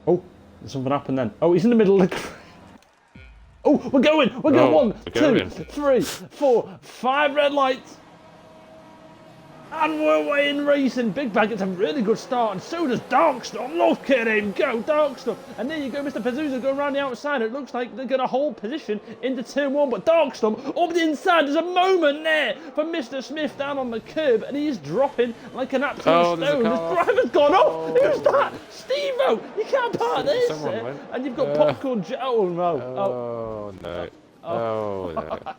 Oh, something happened then. Oh, he's in the middle of the... Oh, we're going! We're going! One, two, three, 4, 5 red lights! And we're away in racing. Big Bag gets a really good start, and so does Darkstorm. Look at him go, Darkstorm. And there you go, Mr. Pazuzu going around the outside. It looks like they're going to hold position into turn 1, but Darkstorm up the inside. There's a moment there for Mr. Smith down on the curb, and he's dropping like an absolute stone. His driver's gone off. Who's that? Steve-O. You can't part this. And you've got Popcorn Joe. Oh, no. Oh, no. Oh, no.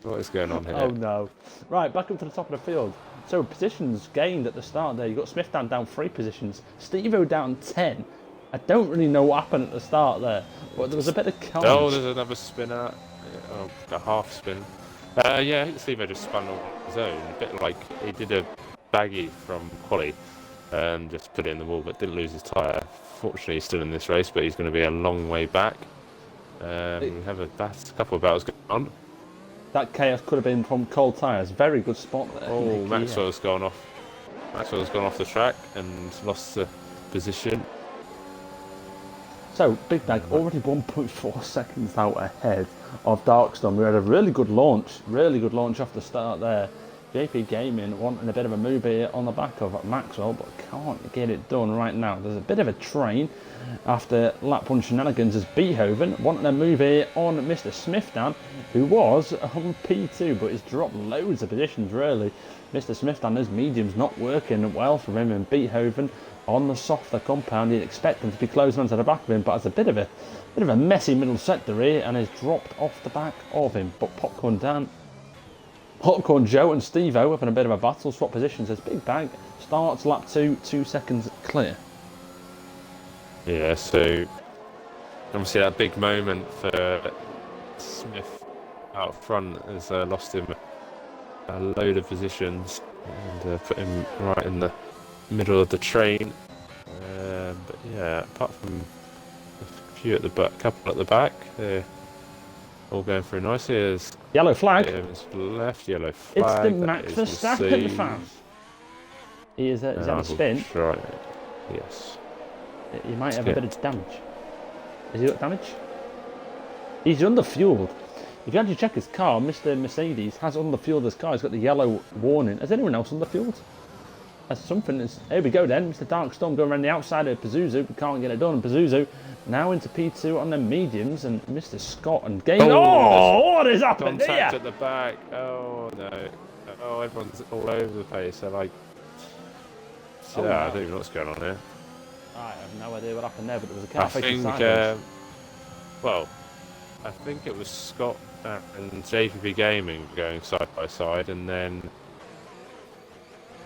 What is going on here? Oh, no. Right, back up to the top of the field. So positions gained at the start there. You've got Smith down 3 positions. Steve-O down 10. I don't really know what happened at the start there, but there was a bit of carnage. Oh, there's another spinner. Oh, a half spin. Yeah, I think Steve-O just spun on his own. A bit like he did a baggy from quali and just put it in the wall, but didn't lose his tyre. Fortunately, he's still in this race, but he's going to be a long way back. We have a couple of battles going on. That chaos could have been from cold tyres. Very good spot there. Oh, Maxwell's gone off. Maxwell's gone off the track and lost the position. So, Big Bag already 1.4 seconds out ahead of Darkstorm. We had a really good launch off the start there. JP Gaming wanting a bit of a move here on the back of Maxwell, but can't get it done right now. There's a bit of a train after lap 1 shenanigans as Beethoven wanting a move here on Mr. Smith down, who was on P2, but he's dropped loads of positions really. Mr. Smith down, those mediums not working well for him, and Beethoven on the softer compound. You'd expect him to be closing onto the back of him, but it's a bit of a messy middle sector here, and has dropped off the back of him. But Popcorn Joe and Steve-O having a bit of a battle, swap positions as Big Bag starts lap 2, 2 seconds clear. Yeah, so obviously that big moment for Smith out front has lost him a load of positions and put him right in the middle of the train. But yeah, apart from a few at the back, couple at the back, they're all going through nicely. There's yellow flag. Left yellow flag. It's the Max Verstappen fan. He is that a spin? Right. Yes. He might have a bit of damage. Has he got damage? He's underfueled. If you actually check his car, Mr. Mercedes has underfueled his car. He's got the yellow warning. Has anyone else underfueled? That's something. Here we go then. Mr. Darkstorm going around the outside of Pazuzu. We can't get it done. Pazuzu now into P2 on the mediums, and Mr. Scott and Game. Oh, what is happening here? Contact at the back. Oh no. Oh, everyone's all over the place. They're like, I don't even know what's going on here. I have no idea what happened there, but there was a car facing sideways. Well, I think it was Scott and JPP Gaming going side by side, and then...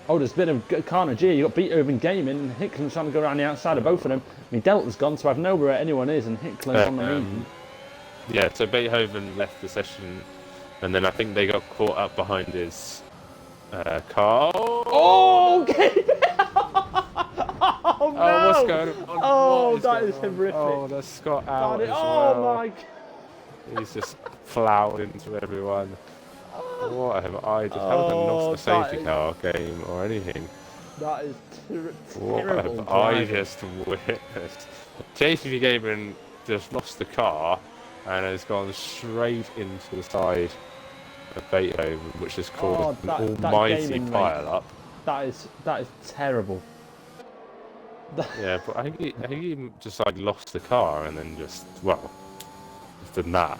Oh, there's a bit of carnage here. You've got Beethoven Gaming and Hicklin's trying to go around the outside of both of them. I mean, Delta's gone, so I know where anyone is, and Hicklin's on the medium. Yeah, so Beethoven left the session, and then I think they got caught up behind his car. Oh, okay. Oh, no. Oh, what's going on? Oh, that is horrific. Oh, that's Scott out as well. My God. He's just plowed into everyone. What have I just... Haven't lost a safety car game or anything. That is what terrible. Have I just witnessed? JCV Gaming just lost the car and has gone straight into the side of Beethoven, which has caused an almighty pile-up. That is terrible. Yeah, but I think he just like lost the car and then just done that.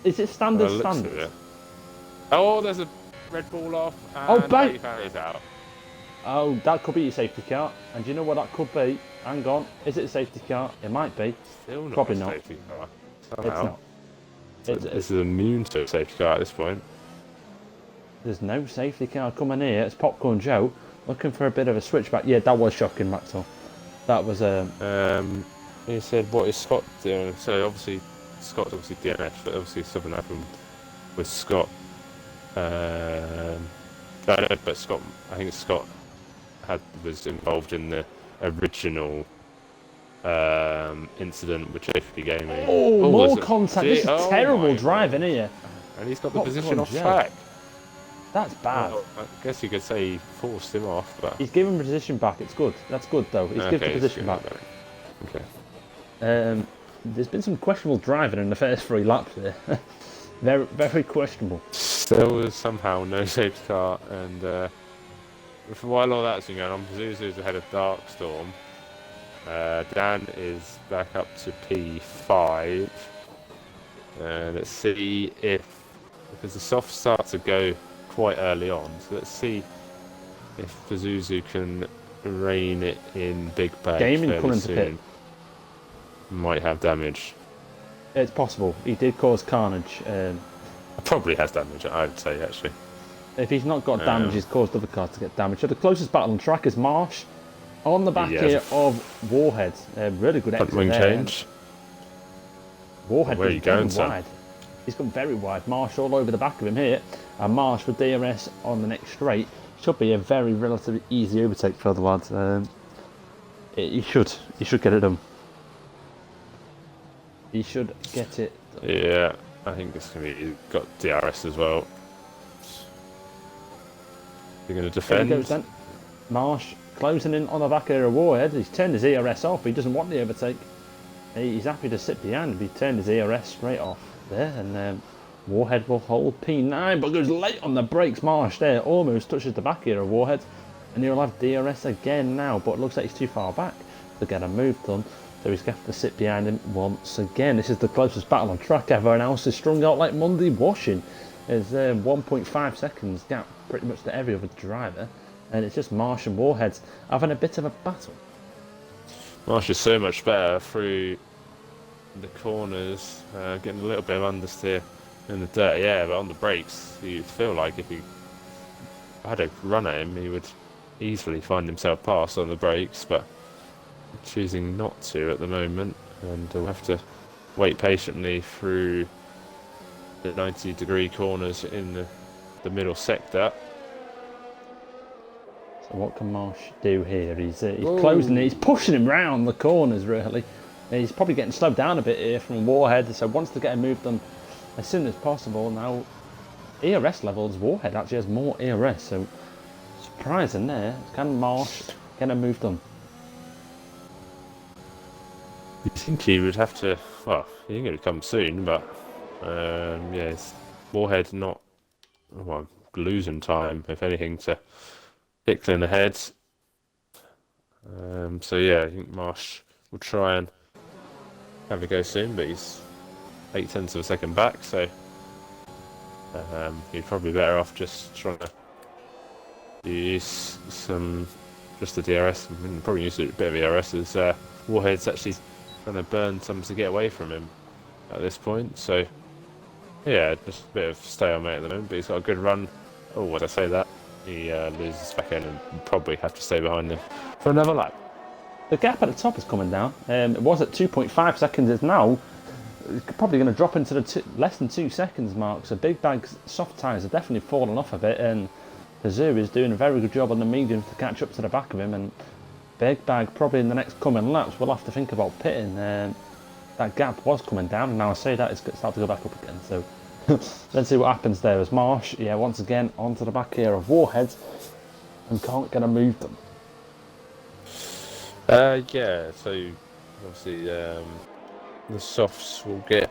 Is it standard? Oh, there's a red ball off and is out. Oh, that could be your safety car. And do you know what that could be? Hang on, is it a safety car? It might be. Still not probably a not. Safety car. Somehow. It's not. This is immune to a safety car at this point. There's no safety car coming here. It's Popcorn Joe looking for a bit of a switchback. Yeah, that was shocking, Maxwell. That was he said, "What is Scott doing?" So obviously, Scott's DNF, but obviously something happened with Scott. No, but Scott. I think Scott was involved in the original incident with JFP Gaming. Oh, more contact. This is terrible driving here. And he's got the position off track. That's bad. Well, I guess you could say he forced him off, but... He's given position back. It's good. That's good, though. He's given the position back. Okay. There's been some questionable driving in the first 3 laps here. Very, very questionable. There was somehow no safety car, and for while all that's been going on, Zuzu's ahead of Darkstorm. Dan is back up to P5. Let's see because the soft starts to go quite early on, so let's see if Pazuzu can rein it in Big Bag Gaming fairly coming to pit. soon. Might have damage. It's possible. He did cause carnage. Probably has damage, I'd say, actually. If he's not got damage, he's caused other cars to get damaged. So the closest battle on track is Marsh on the back here of Warhead. Really good exit Wing there. change. Warhead Where are is you going, going wide. He's gone very wide. Marsh all over the back of him here. And Marsh with DRS on the next straight. Should be a very relatively easy overtake for the lads. He should get it done. He should get it done. Yeah, I think it's going to be... got DRS as well. You're going to defend. There he goes then. Marsh closing in on the back here of Warhead. He's turned his ERS off. He doesn't want the overtake. He's happy to sit behind. He turned his ERS straight off there, and Warhead will hold P9, but goes late on the brakes. Marsh there almost touches the back here of Warhead, and he'll have DRS again now, but it looks like he's too far back to get a move done, so he's going to have to sit behind him once again. This is the closest battle on track. Everyone else is strung out like Monday washing. There's 1.5 seconds gap pretty much to every other driver, and it's just Marsh and Warhead having a bit of a battle. Marsh is so much better through the corners, getting a little bit of understeer in the dirty air, but on the brakes, you feel like if he had a run at him, he would easily find himself past on the brakes, but choosing not to at the moment, and we'll have to wait patiently through the 90-degree corners in the middle sector. So what can Marsh do here? He's closing it, he's pushing him round the corners really. He's probably getting slowed down a bit here from Warhead, so wants to get a move done as soon as possible. Now, ERS levels, Warhead actually has more ERS, so surprising there. Can Marsh get a move done? You think he would have to, well, he think it would come soon, but yeah, it's Warhead not, well, losing time, if anything, to Hicklin ahead. So yeah, I think Marsh will try and have a go soon, but he's 0.8 of a second back, so he's probably better off just trying to use just the DRS, and probably use a bit of ERS as Warhead's actually trying to burn some to get away from him at this point. So yeah, just a bit of stalemate at the moment, but he's got a good run. Oh, would I say that? He loses back end and probably have to stay behind him for another lap. The gap at the top is coming down. It was at 2.5 seconds, it's now probably going to drop into the less than 2 seconds mark. So Big Bag's soft tyres have definitely fallen off a bit, and Kazoo is doing a very good job on the mediums to catch up to the back of him, and Big Bag probably in the next coming laps will have to think about pitting. That gap was coming down, and now I say that it's starting to go back up again. So let's see what happens there as Marsh, yeah, once again onto the back here of Warhead and can't get a move done. Yeah, so obviously the softs will get,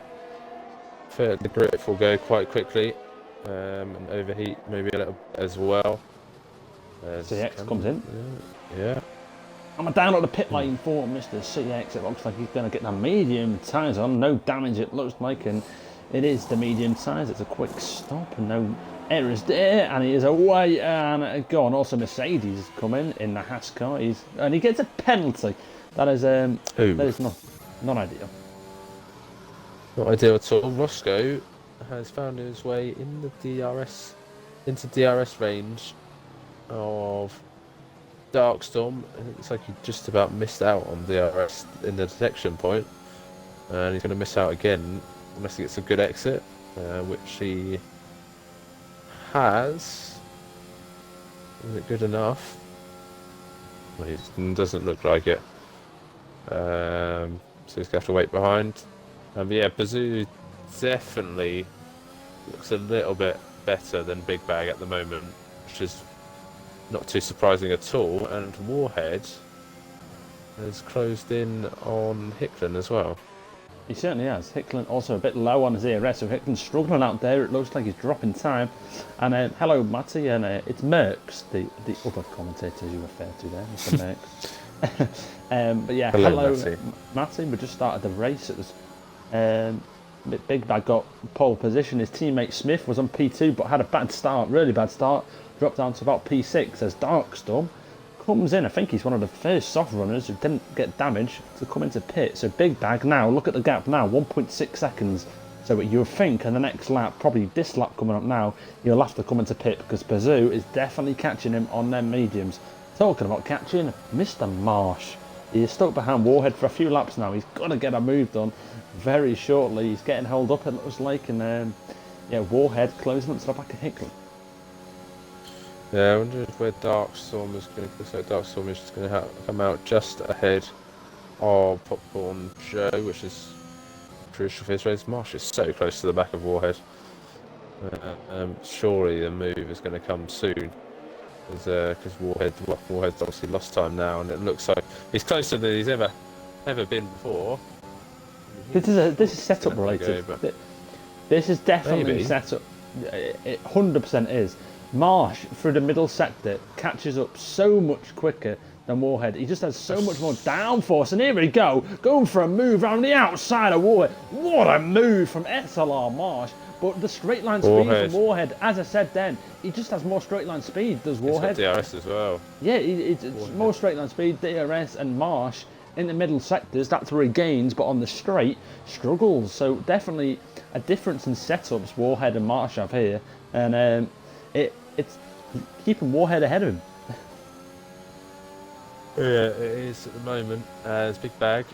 the grip will go quite quickly, and overheat maybe a little bit as well. CX comes in. Yeah. I'm down at the pit lane for Mr. CX. It looks like he's going to get the medium tyres on. No damage it looks like, and it is the medium tyres. It's a quick stop and no errors there, and he is away and gone. Also Mercedes coming in the Haas car, and he gets a penalty. That is not ideal. Not ideal at all. Roscoe has found his way in the into DRS range of Darkstorm. It looks like he just about missed out on DRS in the detection point, and he's going to miss out again unless he gets a good exit, which he has. Is it good enough? Well, it doesn't look like it. So he's going to have to wait behind. But yeah, Bazoo definitely looks a little bit better than Big Bag at the moment, which is not too surprising at all. And Warhead has closed in on Hicklen as well. He certainly has. Hicklen also a bit low on his ERS, so Hicklen's struggling out there. It looks like he's dropping time. And hello, Matty, and it's Merckx, the other commentator you refer to there, Mr. Merckx. But yeah, hello Matty. We just started the race. It was Big Bag got pole position. His teammate Smith was on P2, but had a bad start, really bad start. Dropped down to about P6 as Darkstorm comes in. I think he's one of the first soft runners who didn't get damaged to come into pit. So Big Bag now, look at the gap now, 1.6 seconds. So you'll think in the next lap, probably this lap coming up now, he'll have to come into pit because Bazoo is definitely catching him on them mediums. Talking about catching, Mr. Marsh. He is stuck behind Warhead for a few laps now. He's got to get a move done very shortly. He's getting held up, it looks like, and yeah, Warhead closing up to the back of Hicklen. Yeah, I wonder where Darkstorm is going to go. So Darkstorm is just going to come out just ahead of Popcorn Joe, which is crucial for his race. Marsh is so close to the back of Warhead. Surely the move is going to come soon, because Warhead's obviously lost time now, and it looks like he's closer than he's ever been before. This is setup related. This is definitely setup. It 100% is. Marsh through the middle sector catches up so much quicker than Warhead. He just has so much more downforce, and here we go, going for a move around the outside of Warhead. What a move from SLR Marsh! But the straight line speed from Warhead, as I said then, he just has more straight line speed. Does Warhead? He's got DRS as well. Yeah, it's more straight line speed, DRS, and Marsh in the middle sectors. That's where he gains, but on the straight struggles. So definitely a difference in setups Warhead and Marsh have here, and it's keeping Warhead ahead of him. Yeah, it is at the moment, as Big Bag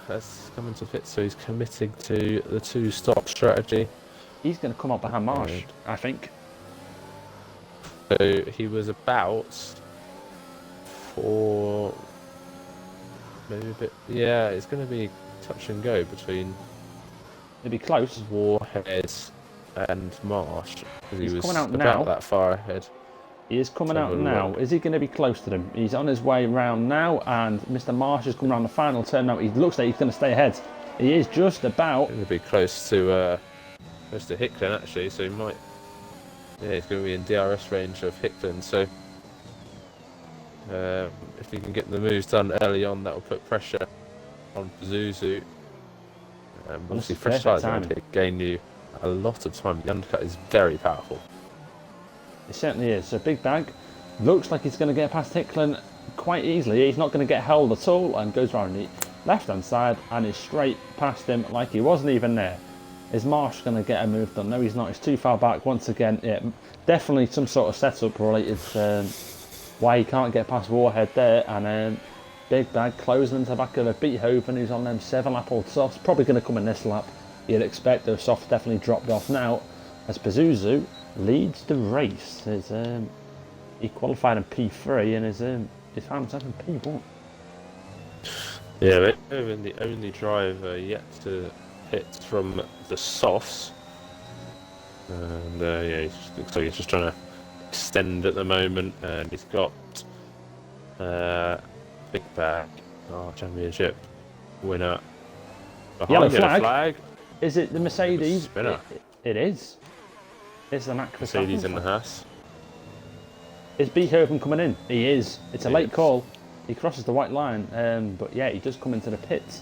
has come into pit, so he's committing to the two-stop strategy. He's going to come up behind Marsh, I think. So he was about for maybe a bit. Yeah, it's going to be touch and go between. It'll be close. Warhead and Marsh, because he was coming out about now. that far ahead. He is coming out now. Is he going to be close to them? He's on his way round now, and Mr. Marsh is coming around the final turn now. He looks like he's going to stay ahead. He is just about. Going to be close to Hicklen actually, so he might. Yeah, he's going to be in DRS range of Hicklen. So if he can get the moves done early on, that will put pressure on Zuzu. Obviously, fresh tyres around here gain you a lot of time. The undercut is very powerful. It certainly is. So Big Bag looks like he's going to get past Hicklen quite easily. He's not going to get held at all, and goes around the left hand side and is straight past him like he wasn't even there. Is Marsh going to get a move done? No, he's not. He's too far back once again. Yeah, definitely some sort of setup related why he can't get past Warhead there, and Big Bag closing into the back of a Beethoven who's on them 7-lap old softs. Probably going to come in this lap. You'd expect those softs definitely dropped off now, as Pazuzu leads the race. He qualified in P3 and is found himself in P1. Yeah, Beethoven, the only driver yet to hit from the softs, and yeah, he looks like he's just trying to extend at the moment, and he's got Big Bag, championship winner. Yellow flag. Is it the Mercedes? Spinner. It is. It's the Mac Mercedes in the Haas. Is Beethoven coming in? He is. It's a late call. He crosses the white line, but yeah, he does come into the pits.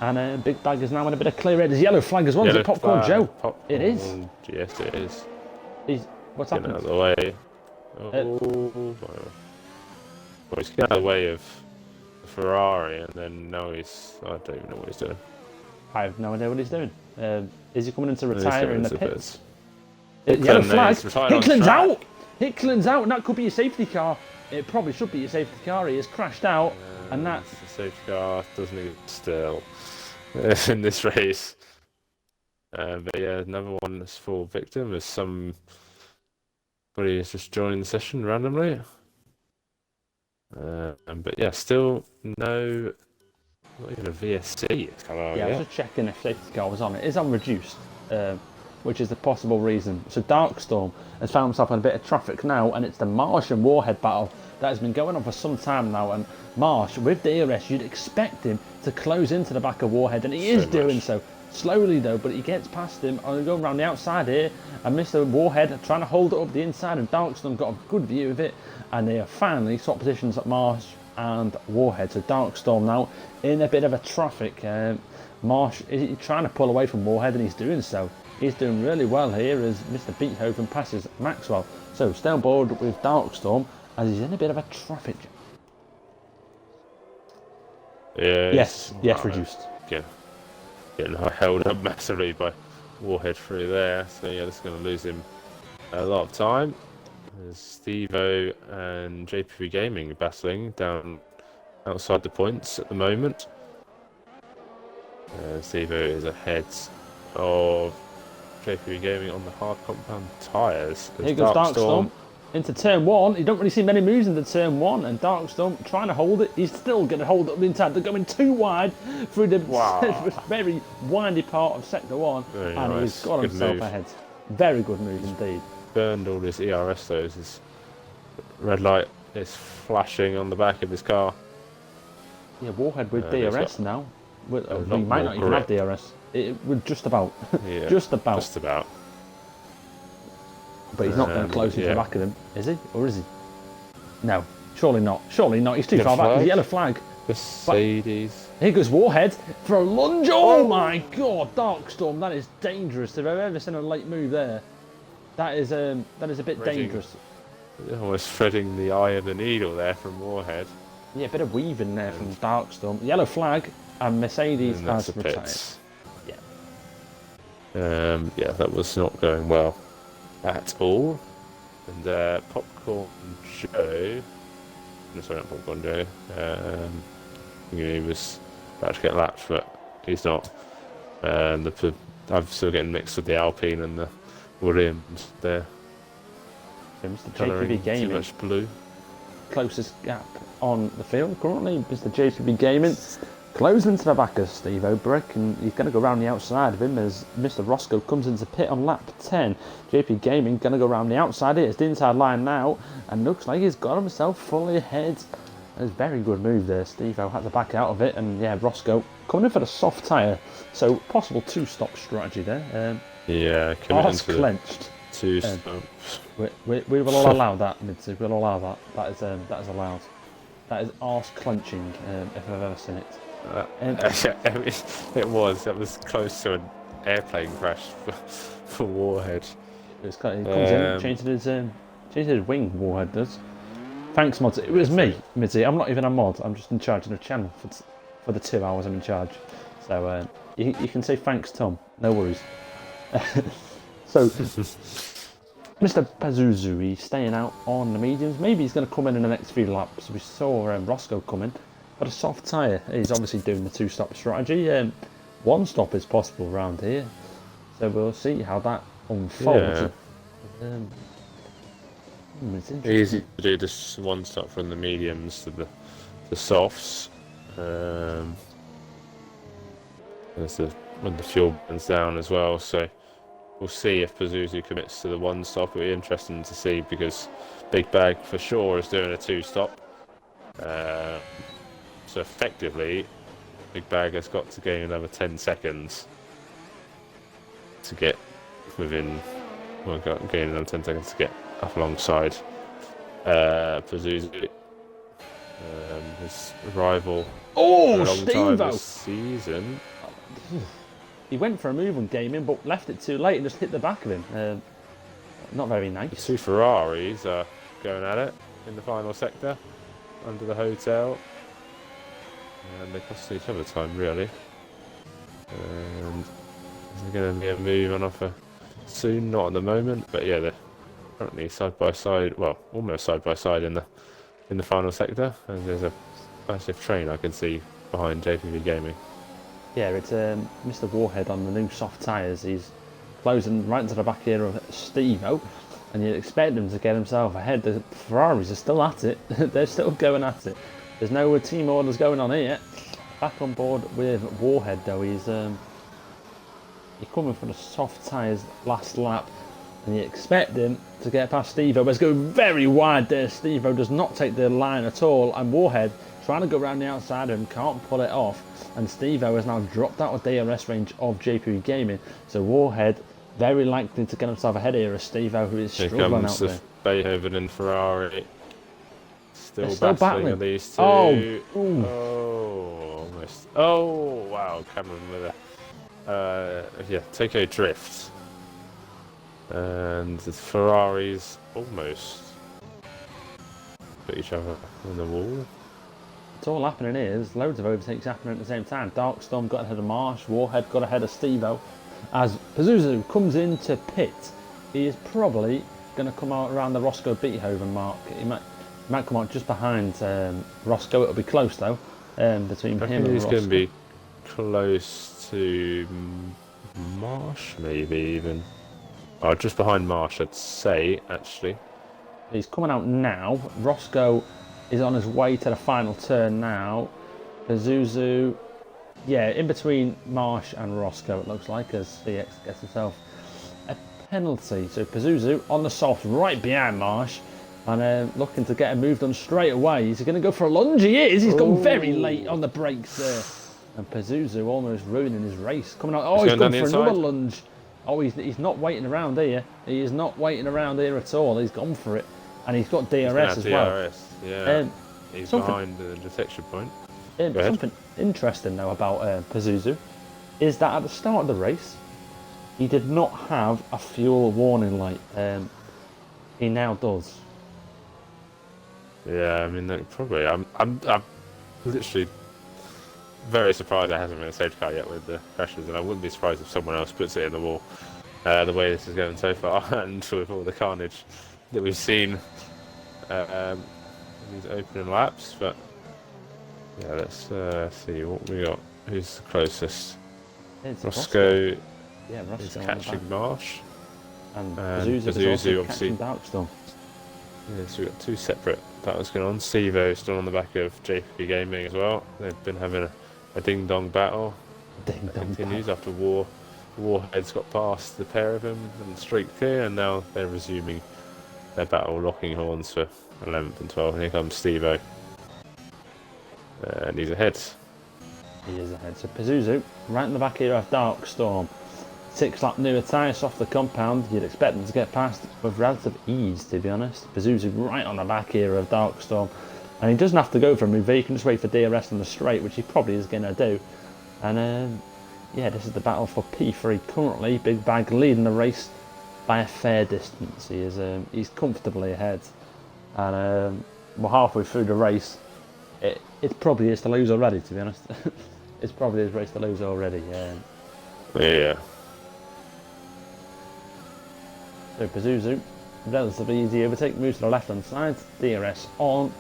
And Big Bag is now in a bit of clear air. There's yellow flag as well. Is it Popcorn Joe? Popcorn, it is. Yes, it is. What's happened? Out of the way. Well, he's getting out of the way of the Ferrari, and then now I don't even know what he's doing. I have no idea what he's doing. Is he coming in to retire in the pits? Yellow flag. Hicklen's out. Hicklen's out, and that could be a safety car. It probably should be a safety car. He has crashed out, and that's the safety car doesn't even still in this race. But yeah, another one that's full victim is somebody is just joining the session randomly. But yeah, still not even a VSC. I was just checking if safety car was on. It is on reduced, which is the possible reason. So Darkstorm has found himself in a bit of traffic now, and it's the Marsh and Warhead battle that has been going on for some time now. And Marsh, with DRS, you'd expect him to close into the back of Warhead, and he is doing so. Slowly though, but he gets past him. I'm going around the outside here, and Mr. Warhead trying to hold it up the inside, and Darkstorm got a good view of it, and they are finally swapped positions at Marsh and Warhead. So Darkstorm now in a bit of a traffic. Marsh is trying to pull away from Warhead, and he's doing so. He's doing really well here as Mr. Beethoven passes Maxwell. So stay on board with Darkstorm as he's in a bit of a traffic. Yeah. Yes, reduced. Yeah. Getting held up massively by Warhead through there, so yeah, that's going to lose him a lot of time. There's Steve-O and JPV Gaming battling down outside the points at the moment. Steve-O is ahead of JPV Gaming on the hard compound tyres. Here goes Darkstorm into turn 1. You don't really see many moves into turn 1, and Darkstorm trying to hold it. He's still going to hold it up the inside. They're going too wide through the very windy part of sector 1, Very and nice. he's got Good himself move. ahead. Very good move indeed. Burned all his ERS though. His red light is flashing on the back of his car. Yeah, Warhead with he's DRS got now. He lot might not more even have grip. DRS. It would just about. Yeah, just about. Just about. But he's not going to close into yeah. the back of him, is he? Or is he? No, surely not. Surely not. He's too Yellow far back. flag. There's a yellow flag. Mercedes. Here goes Warhead for a lunge. Oh my God, Darkstorm! That is dangerous. If I've ever seen a late move there, that is a bit dangerous. Almost threading the eye of the needle there from Warhead. Yeah, a bit of weaving there from Darkstorm. Yellow flag, and Mercedes And that's has the retired. pits. Yeah. Yeah, that was not going well at all. And Popcorn Joe, no, sorry, not Popcorn Joe. He was about to get lapped, but he's not. I'm still getting mixed with the Alpine and the Williams there. So Mr. Colouring JPB too Gaming, much blue. closest gap on the field currently. Mr. JPB Gaming closing into the back of Steve O'Brick, and he's going to go around the outside of him as Mr. Roscoe comes into pit on lap 10. JP Gaming going to go around the outside here. It's the inside line now, and looks like he's got himself fully ahead. That was a very good move there. Steve O had to back out of it, and yeah, Roscoe coming in for the soft tyre. So possible two-stop strategy there. Yeah, Arse committing to clenched. two stops. We will all allow that, Midsy. We'll allow that. That is allowed. That is arse clenching, if I've ever seen it. It was. That was close to an airplane crash for Warhead. He comes in, changes his wing. Warhead does. Thanks, mods. It was me, Midsy. I'm not even a mod. I'm just in charge of the channel for the 2 hours I'm in charge. So you can say thanks, Tom. No worries. So Mr. Pazuzu, he's staying out on the mediums. Maybe he's going to come in the next few laps. We saw Roscoe come in, but a soft tyre. He's obviously doing the two-stop strategy. One stop is possible around here, so we'll see how that unfolds. Yeah. It's interesting. Easy to do this one stop from the mediums to the softs. When the fuel burns down as well, so we'll see if Pazuzu commits to the one stop. It'll be interesting to see because Big Bag for sure is doing a two stop. So effectively, Big Bag has got to gain another 10 seconds to get within. Well, gain another 10 seconds to get up alongside Pazuzu, his rival. Oh, for a long time Steve-O! this season. He went for a move on gaming, but left it too late and just hit the back of him. Not very The nice. two Ferraris are going at it in the final sector under the hotel, and they're costing each other time really. And is there going to be a move on offer soon? Not at the moment, but yeah, they're currently side by side. Well, almost side by side in the final sector. And there's a massive train I can see behind JPV Gaming. Yeah, it's Mr. Warhead on the new soft tyres. He's closing right into the back here of Steve-O, and you'd expect him to get himself ahead. The Ferraris are still at it. They're still going at it. There's no team orders going on here. Back on board with Warhead though. He's You're coming for the soft tyres last lap, and you expect him to get past Steve-O, but it's going very wide there. Steve-O does not take the line at all, and Warhead trying to go around the outside of him, can't pull it off, and Steve-O has now dropped out of DRS range of JP Gaming, so Warhead very likely to get himself ahead here as Steve-O, who is struggling out there. Beethoven and Ferrari still battling these two. Oh, almost. Oh, wow, Cameron with a take a drift. And the Ferraris almost put each other on the wall. It's all happening here. There's loads of overtakes happening at the same time. Darkstorm got ahead of Marsh. Warhead got ahead of Steve-O. As Pazuzu comes into pit, he is probably going to come out around the Roscoe Beethoven mark. He might come out just behind Roscoe. It'll be close though, between him and he's Roscoe. going to be close to Marsh, maybe even. Oh, just behind Marsh, I'd say, actually. He's coming out now. Roscoe is on his way to the final turn now. Pazuzu, yeah, in between Marsh and Roscoe, it looks like, as CX gets himself a penalty. So Pazuzu on the soft, right behind Marsh, and looking to get a move done straight away. He's going to go for a lunge. He is. He's gone very late on the brakes there. And Pazuzu almost ruining his race. Coming out. Oh, he's gone for another lunge. Oh, he's not waiting around here. He is not waiting around here at all. He's gone for it. And he's got DRS as well. Yeah. He's behind the detection point. Something interesting though about Pazuzu is that at the start of the race, he did not have a fuel warning light. He now does. Yeah, I mean, probably. I'm literally very surprised there hasn't been a safety car yet with the crashes, and I wouldn't be surprised if someone else puts it in the wall. The way this is going so far, and with all the carnage that we've seen in these opening laps. But yeah, let's see what we got. Who's the closest? Roscoe. Yeah, Roscoe is catching Marsh, and Pazuzu obviously. Darkstorm. Yeah, so we've got two separate battles going on. Sevo still on the back of JP Gaming as well. They've been having a ding-dong battle. Continues after Warhead's got past the pair of them and straight clear, and now they're resuming their battle, locking horns for 11th and 12th. And here comes Steve-O. And he's ahead. He is ahead. So Pazuzu, right in the back here of Darkstorm. 6-lap newer tyres off the compound. You'd expect them to get past with relative ease, to be honest. Pazuzu right on the back here of Darkstorm. And he doesn't have to go for a move. He can just wait for DRS on the straight, which he probably is going to do. And yeah, this is the battle for P3 currently. Big Bag leading the race by a fair distance. He is he's comfortably ahead. And we're halfway through the race. It probably is to lose already, to be honest. It's probably his race to lose already. Yeah. So Pazuzu, relatively easy overtake, moves to the left hand side, DRS on,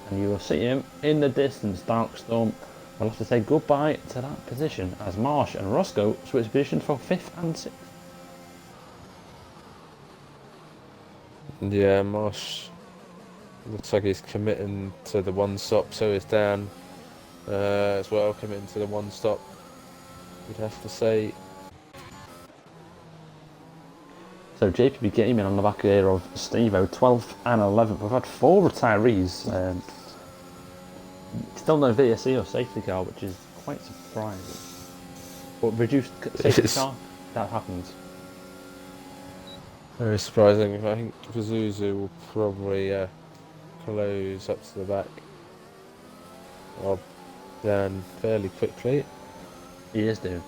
and you will see him in the distance. Darkstorm will have to say goodbye to that position as Marsh and Roscoe switch position for 5th and 6th. Yeah, Marsh looks like he's committing to the one stop, so is Dan as well, committing to the one stop, you'd have to say. So JPB Gaming on the back here of Steve-O, 12th and 11th. We've had 4 retirees. Still no VSE or safety car, which is quite surprising. But reduced safety car, that happens. Very surprising. I think Pazuzu will probably close up to the back of Dan fairly quickly. He is doing.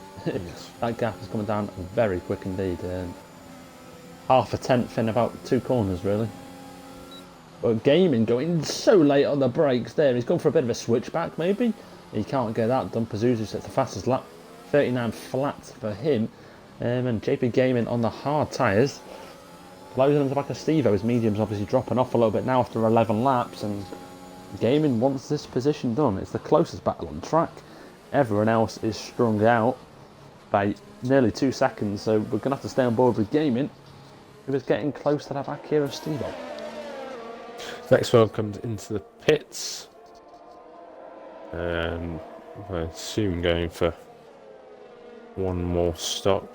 That gap is coming down very quick indeed. Half a tenth in about 2 corners, really. But Gaming going so late on the brakes there. He's gone for a bit of a switchback, maybe. He can't get that done. Pazuzu sets the fastest lap, 39 flat for him. And JP Gaming on the hard tyres. Closing into the back of Steve-O. His medium's obviously dropping off a little bit now after 11 laps. And Gaming wants this position done. It's the closest battle on track. Everyone else is strung out by nearly 2 seconds. So we're going to have to stay on board with Gaming. He was getting close to that back here of Steve-O. Next one comes into the pits. I assume going for one more stop.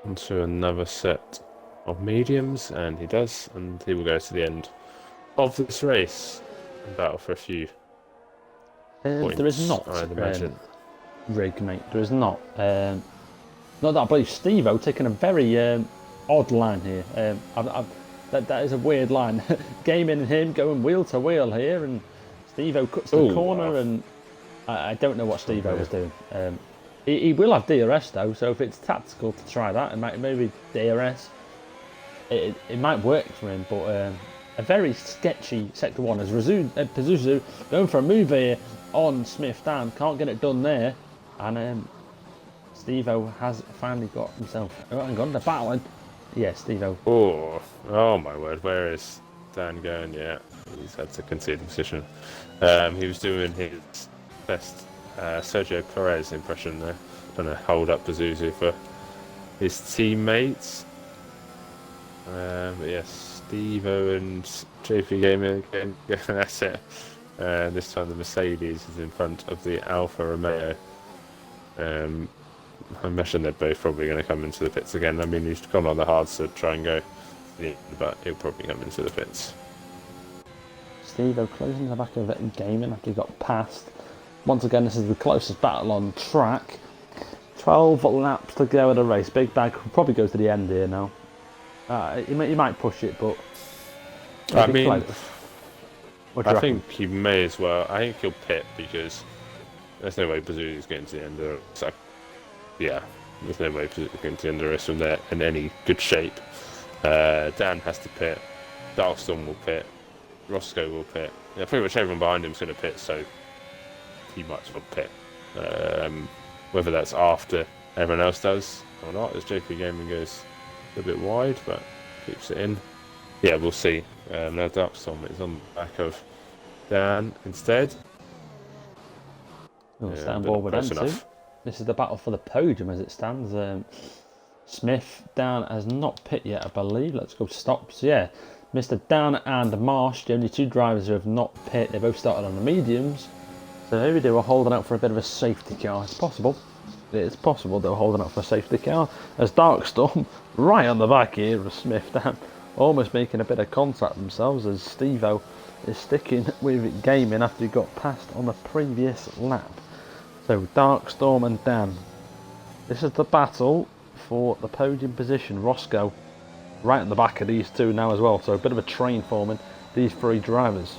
onto another set of mediums, and he does, and he will go to the end of this race and battle for a few points. There is not, I'd imagine. Rig, mate. There is not. Not that I believe Steve-O taking a very odd line here. That is a weird line. Gaming and him going wheel to wheel here, and Steve-O cuts the corner, and I don't know what Steve-O was doing. He will have DRS though, so if it's tactical to try that, maybe DRS, it might work for him. But a very sketchy sector one as Pazuzu going for a move here on Smith. Dan can't get it done there, and Steve-O has finally got himself. Oh, hang on, the battle. Yeah, Steve-O. Oh my word! Where is Dan going? Yeah, he's had to concede the position. He was doing his best Sergio Perez impression there, trying to hold up Pazuzu for his teammates. But yes, Steve-O and JP Gaming again, that's it. This time the Mercedes is in front of the Alfa Romeo. I imagine they're both probably going to come into the pits again. I mean, he's gone on the hards to try and go, but he'll probably come into the pits. Steve-O closing the back of it and Gaming after he got past. Once again, this is the closest battle on track. 12 laps to go of the race. Big Bag will probably go to the end here now. He might push it, but I mean, I think he may as well. I think he'll pit because there's no way Pazuzu's getting to the end of it. So, yeah, there's no way Pazuzu's getting to the end of the race from there in any good shape. Dan has to pit. Darkstorm will pit. Roscoe will pit. Yeah, pretty much everyone behind him is going to pit, so he might as well pit. Whether that's after everyone else does or not, as JP Gaming goes a bit wide, but keeps it in. Yeah, we'll see. Now Darkstorm is on the back of Dan instead. We'll stand ball with them too. This is the battle for the podium as it stands. Smith, Dan has not pit yet, I believe. Let's go stops. Yeah, Mr. Dan and Marsh, the only two drivers who have not pit. They both started on the mediums. So maybe they were holding out for a bit of a safety car. It's possible. It's possible they were holding out for a safety car. As Darkstorm right on the back here of Smith, Dan almost making a bit of contact themselves as Steve-O is sticking with Gaming after he got past on the previous lap. So Darkstorm and Dan. This is the battle for the podium position. Roscoe right on the back of these two now as well. So a bit of a train forming these three drivers.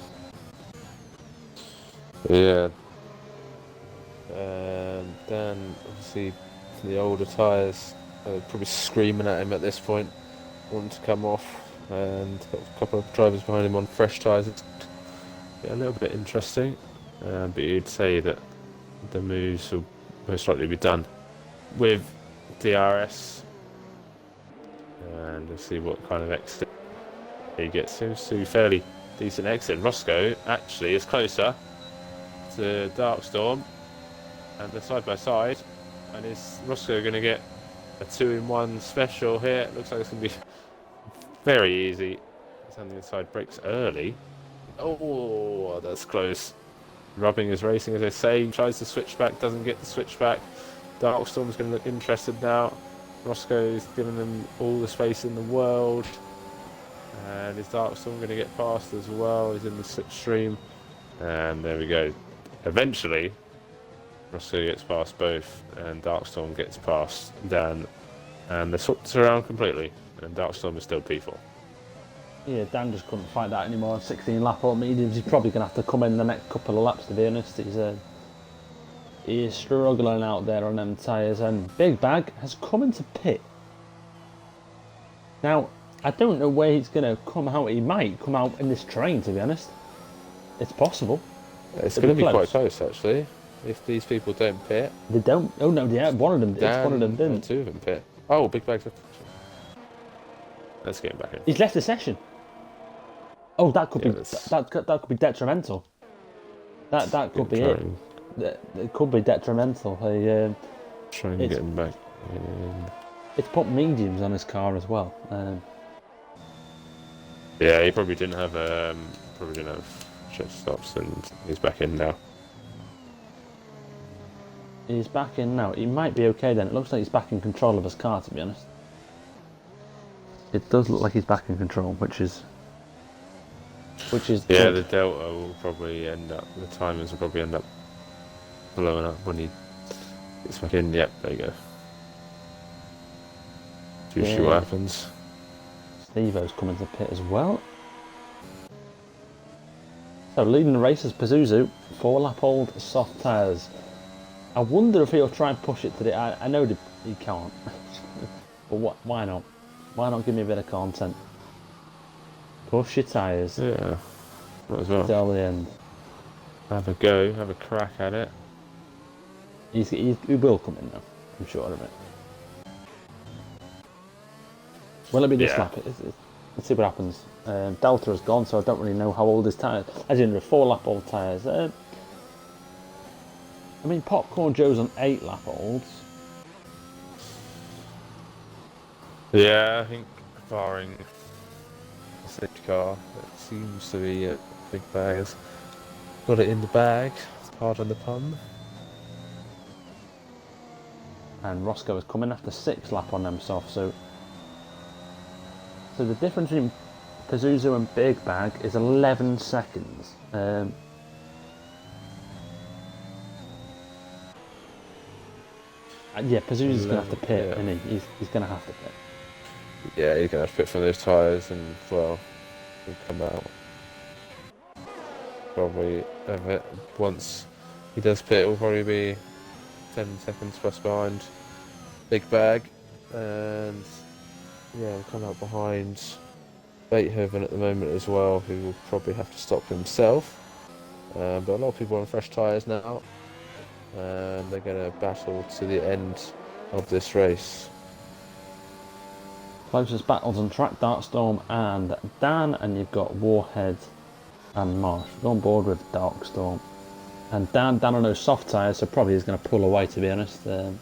Yeah. Dan, obviously, the older tyres are probably screaming at him at this point, wanting to come off, and got a couple of drivers behind him on fresh tyres. It's a little bit interesting, but you'd say that the moves will most likely be done with DRS, and we'll see what kind of exit he gets. Seems to be fairly decent exit. Roscoe actually is closer to Darkstorm, and they're side by side. And is Roscoe going to get a 2-in-1 special here? It looks like it's going to be very easy. He's on the inside, brakes early. Oh, that's close. Rubbing his racing, as I say. He tries to switch back, doesn't get the switch back. Darkstorm's going to look interested now. Roscoe's giving them all the space in the world. And is Darkstorm going to get past as well? He's in the slipstream. And there we go. Eventually, Roscoe gets past both, and Darkstorm gets past Dan. And they're swapped around completely, and Darkstorm is still P4. Yeah, Dan just couldn't fight that anymore. 16 lap on mediums. He's probably going to have to come in the next couple of laps, to be honest. He is struggling out there on them tyres, and Big Bag has come into pit. Now, I don't know where he's going to come out. He might come out in this train, to be honest. It's possible. It's going to be quite close, actually, if these people don't pit. They don't? Oh, no, yeah, one of them did. One of them didn't. Two of them pit. Oh, Big Bag's left. Let's get him back in. He's left the session. Oh, that could be that could be detrimental. That could be it. It could be detrimental. Trying to get him back in. It's put mediums on his car as well. Yeah, he probably didn't have shift stops, and he's back in now. He's back in now. He might be okay then. It looks like he's back in control of his car, to be honest. It does look like he's back in control, which is Yeah, good. the delta will probably end up. The timers will probably end up blowing up when he gets back in. Yep, there you go. Usually what happens. Steve-O's coming to pit as well. So leading the race is Pazuzu, 4-lap old soft tyres. I wonder if he'll try and push it today. I know he can't, but why not? Why not give me a bit of content? Push your tyres. Yeah, might as well. Till the end. Have a go, have a crack at it. He will come in though, I'm sure of it. Will it be this lap? Let's see what happens. Delta has gone, so I don't really know how old his tyres. As in, the 4-lap old tyres. I mean, Popcorn Joe's on 8-lap olds. Yeah, I think barring the safety car, it seems to be a big bag has got it in the bag. Pardon the pun. And Roscoe is coming after 6-lap on them soft, so the difference between Pazuzu and Big Bag is 11 seconds. Yeah, Pazuzu's going to have to pit, isn't he? He's going to have to pit. Yeah, he's going to have to pit from those tyres and, well, he'll come out. Probably, once he does pit, it will probably be 10 seconds plus behind Big Bag. And, yeah, he'll come out behind Beethoven at the moment as well, who will probably have to stop himself. But a lot of people are on fresh tyres now, and they're going to battle to the end of this race. Closest battles on track, Darkstorm and Dan, and you've got Warhead and Marsh. Go on board with Darkstorm. And Dan on those soft tyres, so probably he's going to pull away, to be honest. The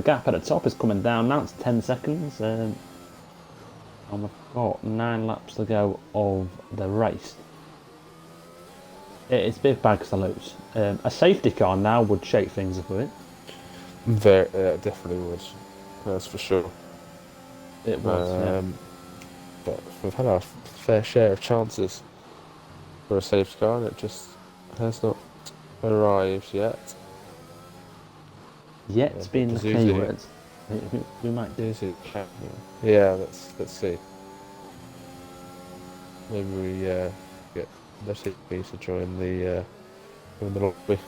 gap at the top is coming down now, it's 10 seconds. And we've got 9 laps to go of the race. It's Big Bags to lose. A safety car now would shake things up a bit. It definitely would. That's for sure. It was, yeah. But we've had our fair share of chances for a safety car, and it just has not arrived yet. Yet's been the key word. We might do. Yeah, let's see. Maybe we get Letty to join the lobby.